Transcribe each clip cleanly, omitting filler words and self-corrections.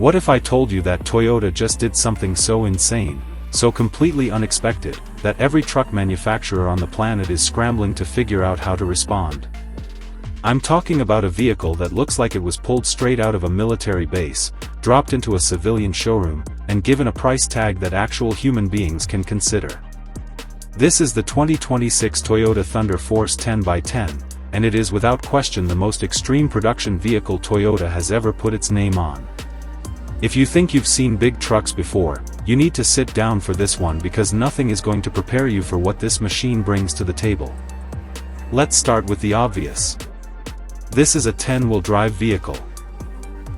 What if I told you that Toyota just did something so insane, so completely unexpected, that every truck manufacturer on the planet is scrambling to figure out how to respond? I'm talking about a vehicle that looks like it was pulled straight out of a military base, dropped into a civilian showroom, and given a price tag that actual human beings can consider. This is the 2026 Toyota Thunder Force 10x10, and it is without question the most extreme production vehicle Toyota has ever put its name on. If you think you've seen big trucks before, you need to sit down for this one because nothing is going to prepare you for what this machine brings to the table. Let's start with the obvious. This is a 10-wheel drive vehicle.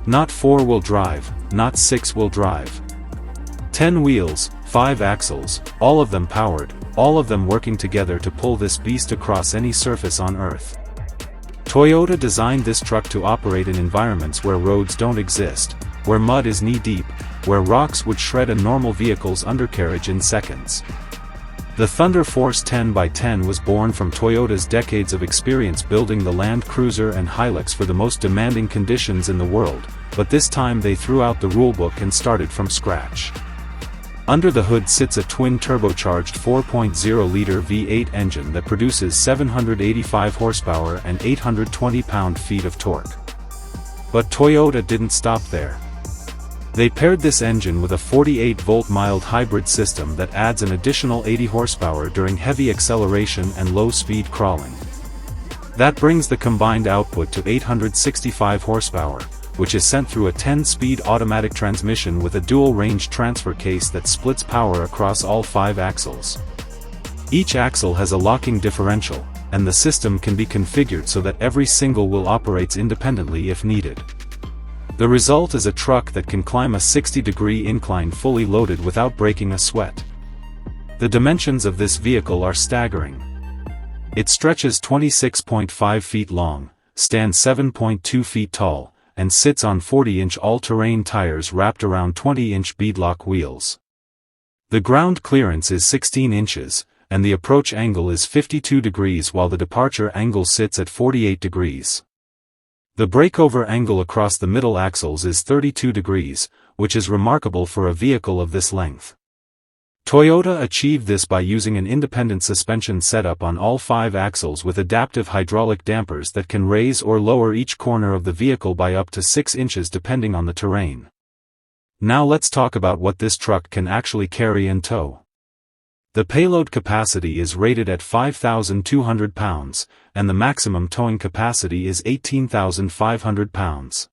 Not 4-wheel drive, not 6-wheel drive. 10 wheels, 5 axles, all of them powered, all of them working together to pull this beast across any surface on Earth. Toyota designed this truck to operate in environments where roads don't exist, where mud is knee-deep, where rocks would shred a normal vehicle's undercarriage in seconds. The Thunder Force 10x10 was born from Toyota's decades of experience building the Land Cruiser and Hilux for the most demanding conditions in the world, but this time they threw out the rulebook and started from scratch. Under the hood sits a twin-turbocharged 4.0-liter V8 engine that produces 785 horsepower and 820 pound-feet of torque. But Toyota didn't stop there. They paired this engine with a 48-volt mild hybrid system that adds an additional 80 horsepower during heavy acceleration and low-speed crawling. That brings the combined output to 865 horsepower, which is sent through a 10-speed automatic transmission with a dual-range transfer case that splits power across all 5 axles. Each axle has a locking differential, and the system can be configured so that every single wheel operates independently if needed. The result is a truck that can climb a 60-degree incline fully loaded without breaking a sweat. The dimensions of this vehicle are staggering. It stretches 26.5 feet long, stands 7.2 feet tall, and sits on 40-inch all-terrain tires wrapped around 20-inch beadlock wheels. The ground clearance is 16 inches, and the approach angle is 52 degrees while the departure angle sits at 48 degrees. The breakover angle across the middle axles is 32 degrees, which is remarkable for a vehicle of this length. Toyota achieved this by using an independent suspension setup on all 5 axles with adaptive hydraulic dampers that can raise or lower each corner of the vehicle by up to 6 inches depending on the terrain. Now let's talk about what this truck can actually carry and tow. The payload capacity is rated at 5,200 pounds, and the maximum towing capacity is 18,500 pounds.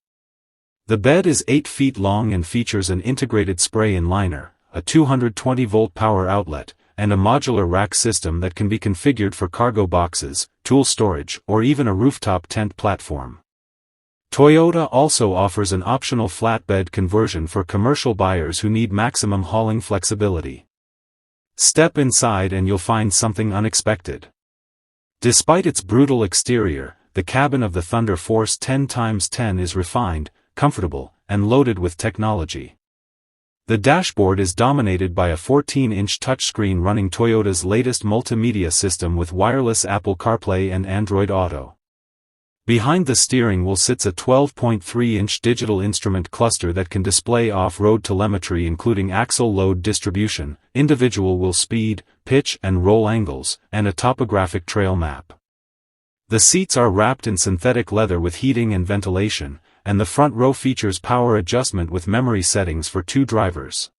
The bed is 8 feet long and features an integrated spray-in liner, a 220-volt power outlet, and a modular rack system that can be configured for cargo boxes, tool storage, or even a rooftop tent platform. Toyota also offers an optional flatbed conversion for commercial buyers who need maximum hauling flexibility. Step inside and you'll find something unexpected. Despite its brutal exterior, the cabin of the Thunder Force 10x10 is refined, comfortable, and loaded with technology. The dashboard is dominated by a 14-inch touchscreen running Toyota's latest multimedia system with wireless Apple CarPlay and Android Auto. Behind the steering wheel sits a 12.3-inch digital instrument cluster that can display off-road telemetry including axle load distribution, individual wheel speed, pitch and roll angles, and a topographic trail map. The seats are wrapped in synthetic leather with heating and ventilation, and the front row features power adjustment with memory settings for 2 drivers.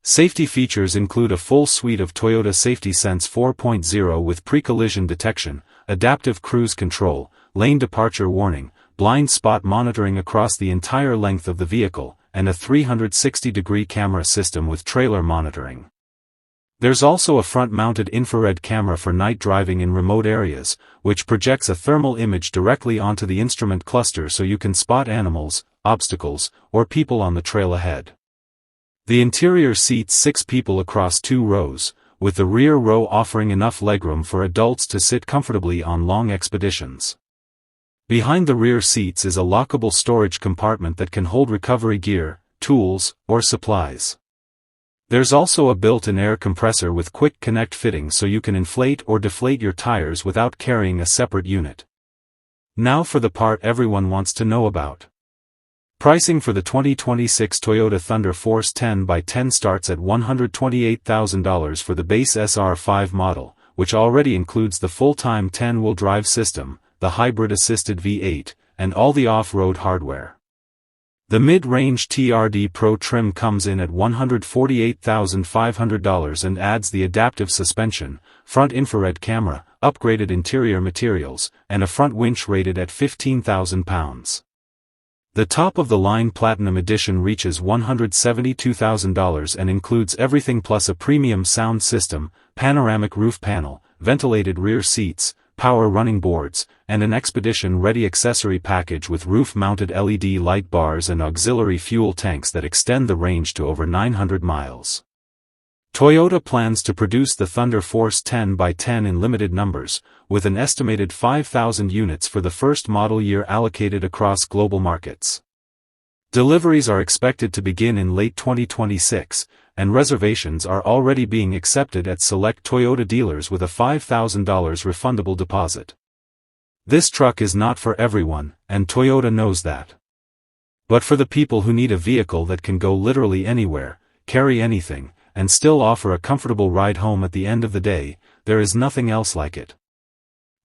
Safety features include a full suite of Toyota Safety Sense 4.0 with pre-collision detection, adaptive cruise control, lane departure warning, blind spot monitoring across the entire length of the vehicle, and a 360-degree camera system with trailer monitoring. There's also a front-mounted infrared camera for night driving in remote areas, which projects a thermal image directly onto the instrument cluster so you can spot animals, obstacles, or people on the trail ahead. The interior seats 6 people across 2 rows, with the rear row offering enough legroom for adults to sit comfortably on long expeditions. Behind the rear seats is a lockable storage compartment that can hold recovery gear, tools, or supplies. There's also a built-in air compressor with quick connect fittings so you can inflate or deflate your tires without carrying a separate unit. Now for the part everyone wants to know about. Pricing for the 2026 Toyota Thunder Force 10x10 starts at $128,000 for the base SR5 model, which already includes the full-time 10-wheel drive system, the hybrid-assisted V8, and all the off-road hardware. The mid-range TRD Pro trim comes in at $148,500 and adds the adaptive suspension, front infrared camera, upgraded interior materials, and a front winch rated at 15,000 pounds. The top-of-the-line Platinum Edition reaches $172,000 and includes everything plus a premium sound system, panoramic roof panel, ventilated rear seats, power running boards, and an expedition-ready accessory package with roof-mounted LED light bars and auxiliary fuel tanks that extend the range to over 900 miles. Toyota plans to produce the Thunder Force 10x10 in limited numbers, with an estimated 5,000 units for the first model year allocated across global markets. Deliveries are expected to begin in late 2026, and reservations are already being accepted at select Toyota dealers with a $5,000 refundable deposit. This truck is not for everyone, and Toyota knows that. But for the people who need a vehicle that can go literally anywhere, carry anything, and still offer a comfortable ride home at the end of the day, there is nothing else like it.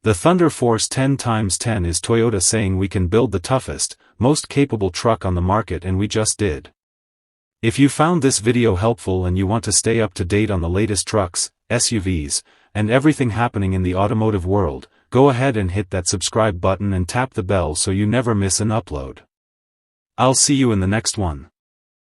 The Thunder Force 10x10 is Toyota saying we can build the toughest, most capable truck on the market, and we just did. If you found this video helpful and you want to stay up to date on the latest trucks, SUVs, and everything happening in the automotive world, go ahead and hit that subscribe button and tap the bell so you never miss an upload. I'll see you in the next one.